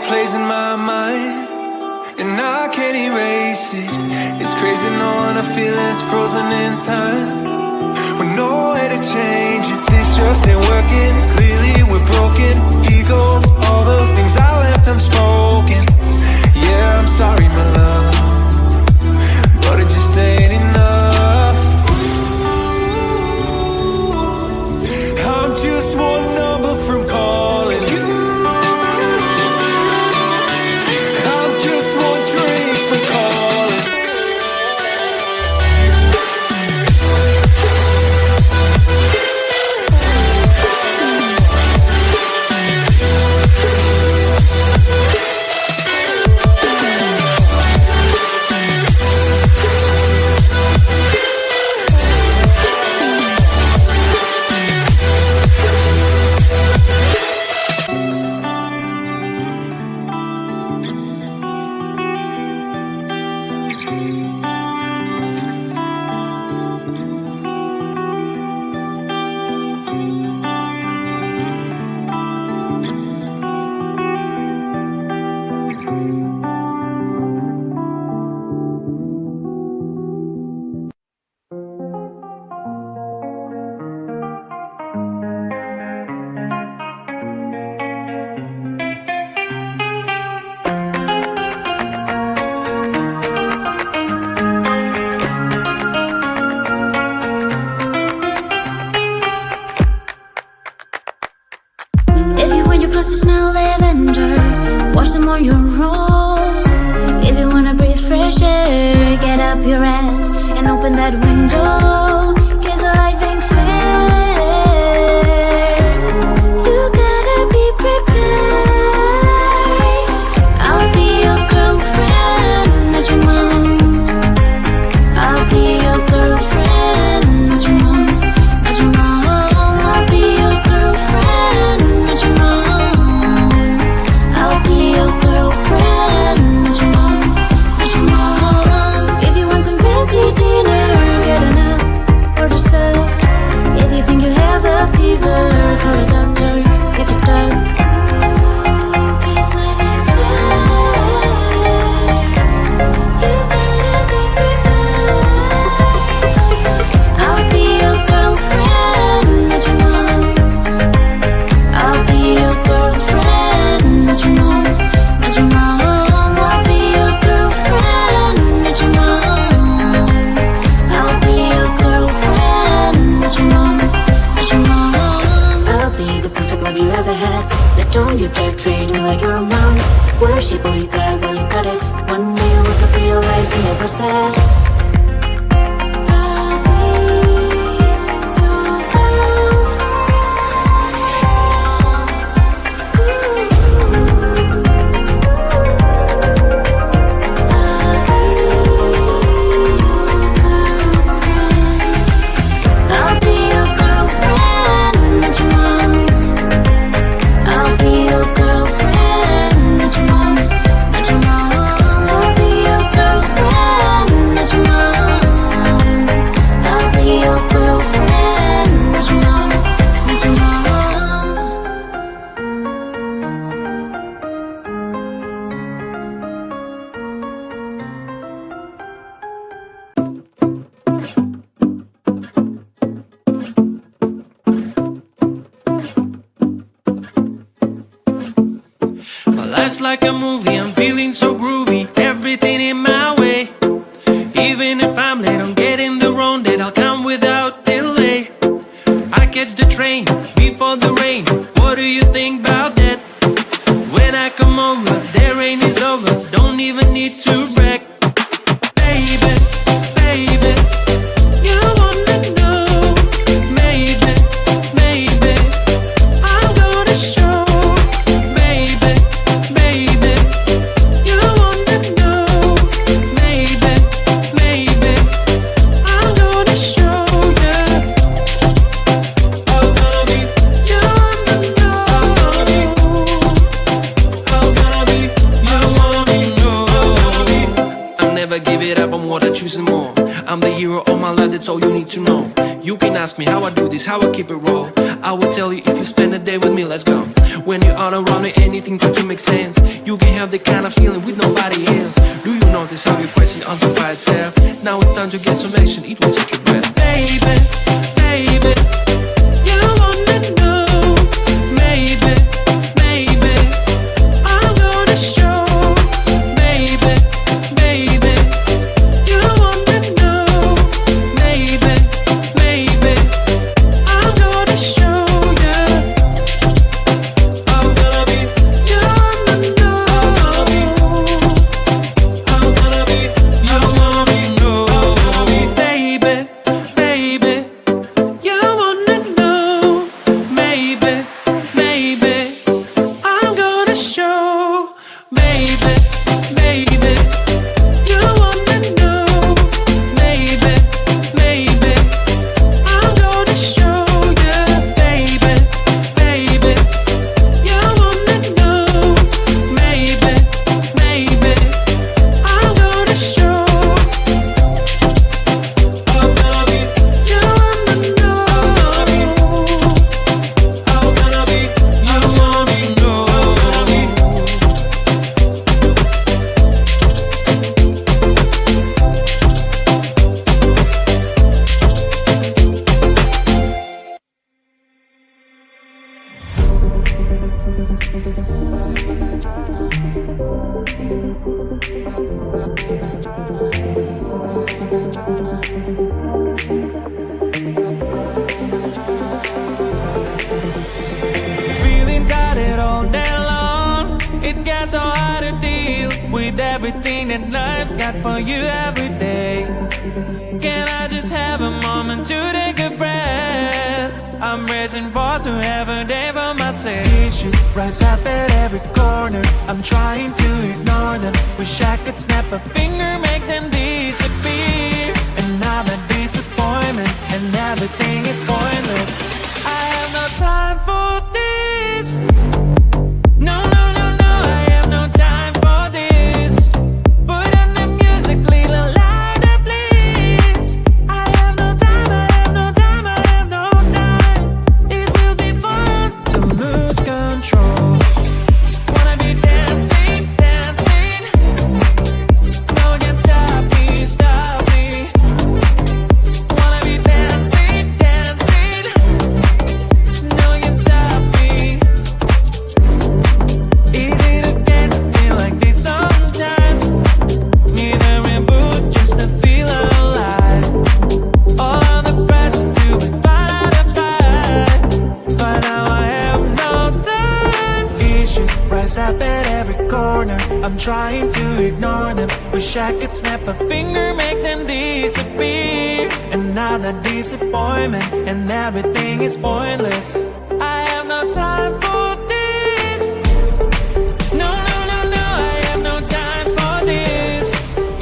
plays in my mind, and I can't erase it. It's crazy knowing a feeling's frozen in time, with no way to change it. This just ain't working. Clearly we're broken. Egos, all the things I left unspoken. Yeah, I'm sorry, my love, but it just ain't enough. I'm just one number from calling you. Life's like a movie, I'm feeling so groovy, everything in my way. Even if I'm late, I'm getting the wrong date, I'll come without delay. I catch the train before the rain, what do you think about that? When I come over, the rain is over, don't even need to brag. Baby, baby, you wanna know. Maybe, maybe, I'm gonna show. Baby, baby, you wanna know. Maybe, maybe, I'm gonna show ya. Oh, baby, you wanna know. Oh, baby, you wanna know. I'll never give it up, I'm what I choose more. I'm the hero of my life, that's all you need to know. You can ask me how I do this, how I keep it raw. I will tell you if you spend a day with me, let's go. When you're all around me, anything for to make sense. You can have the kind of feeling with nobody else. Do you notice how your question answers by itself? Now it's time to get some action, it will take your breath. Baby, baby, you wanna know. Maybe, maybe I'm gonna show. Baby, baby, you wanna know. Maybe, maybe I'm gonna show you. I'm gonna be, you wanna know. I'm gonna be, you wanna be, baby, baby, you wanna know. Maybe, maybe I'm gonna show. Baby, baby, you wanna know. Maybe, maybe I'm gonna show you. Baby, baby, you wanna know. Maybe, maybe I'm gonna show. I'm gonna be, you wanna know. I'm gonna be, you wanna know. Feeling tired all day long. It gets so hard to deal with everything that life's got for you every day. Can I just have a moment to take a breath? I'm raising balls to have a day for myself. Issues rise up at every corner. I'm trying to ignore them. Wish I could snap a finger, make them disappear. Another disappointment, and everything is pointless. I have no time for this. No, no, no, no, I have no time for this. Put on the music, little louder, please. I have no time, I have no time, I have no time. It will be fun to lose control. Wanna be dancing, dancing. No one can stop me, stop me. Wanna be dancing, dancing. No one can stop me. Easy to get to feel like this sometimes. Need a reboot just to feel alive. All of the pressure to be part of the fight. But now I have no time. Issues rise up at every corner. I'm trying to ignore them. Wish I could snap a finger, make them disappear. Another disappointment, and everything is pointless. I have no time for this. No, no, no, no, I have no time for this.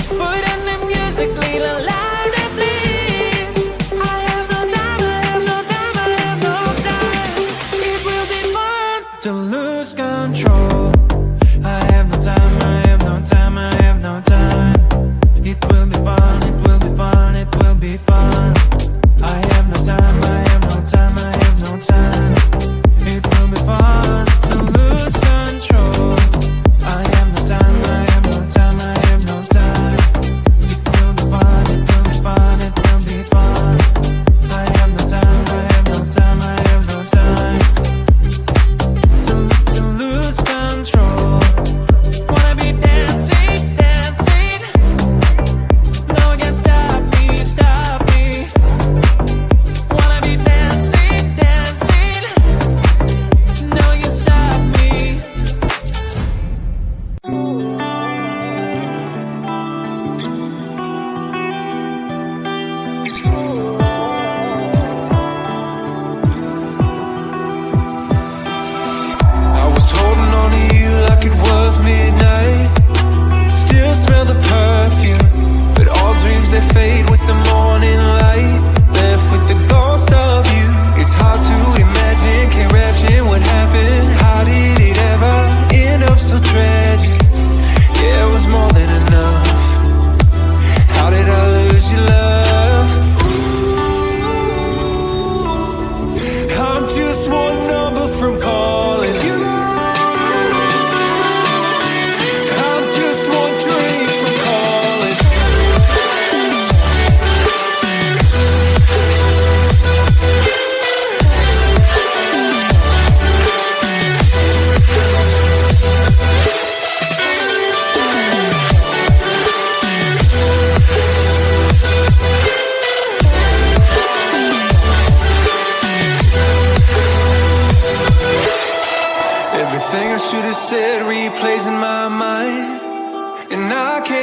Put on the music, little louder, please. I have no time, I have no time, I have no time. It will be fun to lose control. I have no time, I have no time, I have no time. It will be fun, it will be fun, it will be fun. I have no time, I have no time, I have no time. It will be fun.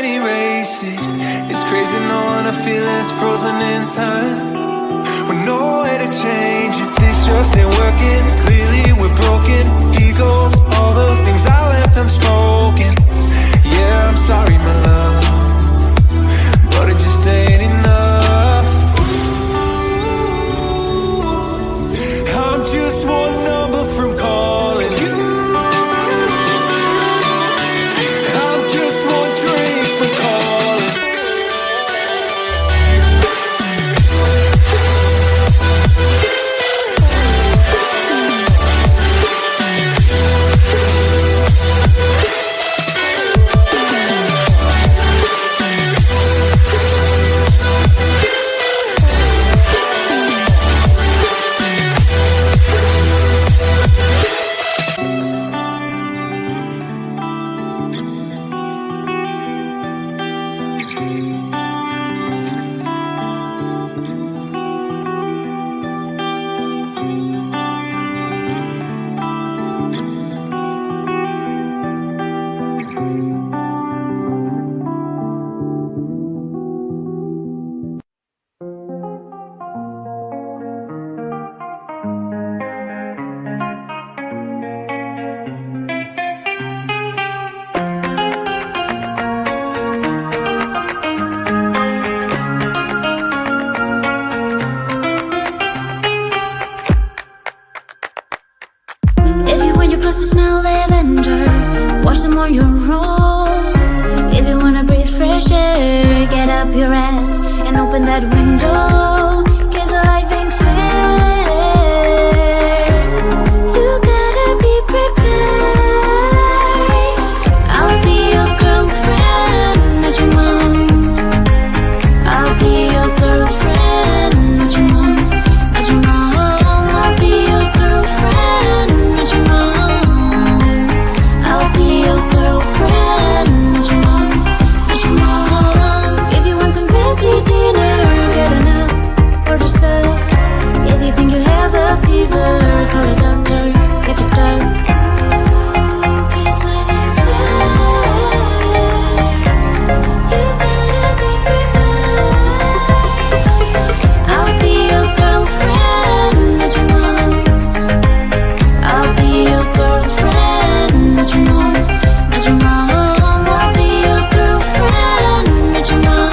can't erase it. It's crazy knowing our feelings frozen in time, with nowhere to change it. This just ain't working. Clearly we're broken. Egos, all the things I left unspoken. Yeah, I'm sorry, my love, but it just ain't enough. I'm just one number from calling you. I'm just one drink from calling. To smell lavender, wash them on your own. If you wanna breathe fresh air, get up your ass and open that window, 'cause life ain't fair. You gotta be prepared. I'll be your girlfriend, not your mom. I'll be your girlfriend, not your mom, not your mom. I'll be your girlfriend, not your mom. Dinner, get enough for the stuff. If you think you have a fever, call a doctor, get checked out. Cause life ain't fair. You gotta be prepared. I'll be your girlfriend, not your mom. I'll be your girlfriend, not your mom, not your mom. I'll be your girlfriend, not your mom.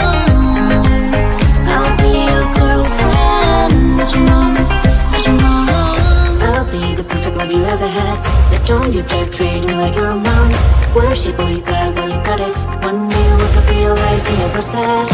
You ever had, but don't you dare treat me like you're a mom. Worship what you got while you got it. One day you wake up realizing you never said.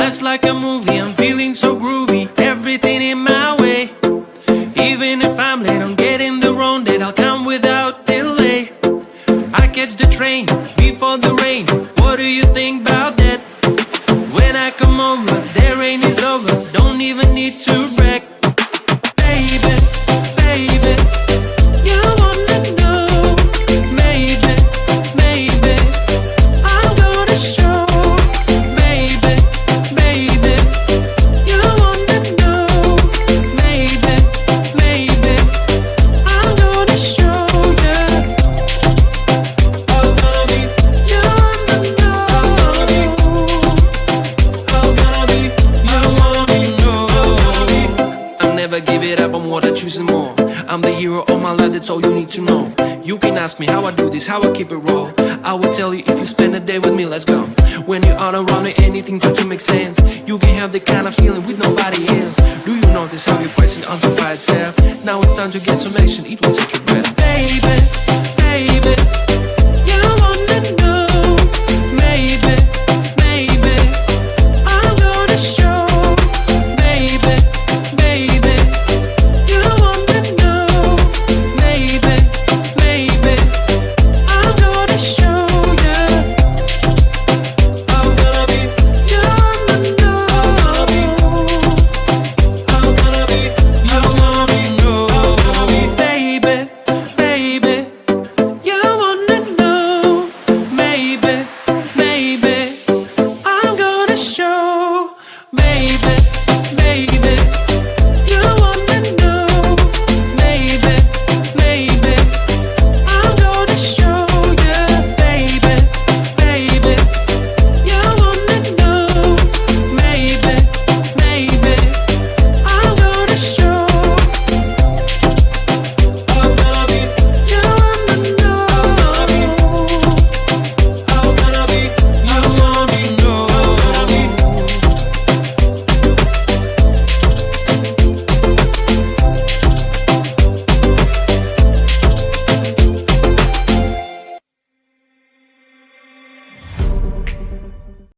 Life's like a movie, I'm feeling so groovy. Everything in my way. Even if I'm late, I'm getting the wrong date. I'll come without delay. I catch the train before the rain. What do you think about that? When I come over, the rain is over. Don't even need to brag. Baby, baby, you wanna know. Maybe, maybe I'll go to show. I'm the hero of my life, that's all you need to know. You can ask me how I do this, how I keep it raw. I will tell you if you spend a day with me, let's go. When you're all around me, anything starts to make sense. You can have the kind of feeling with nobody else. Do you know is how your question answered by itself. Now it's time to get some action, it will take your breath.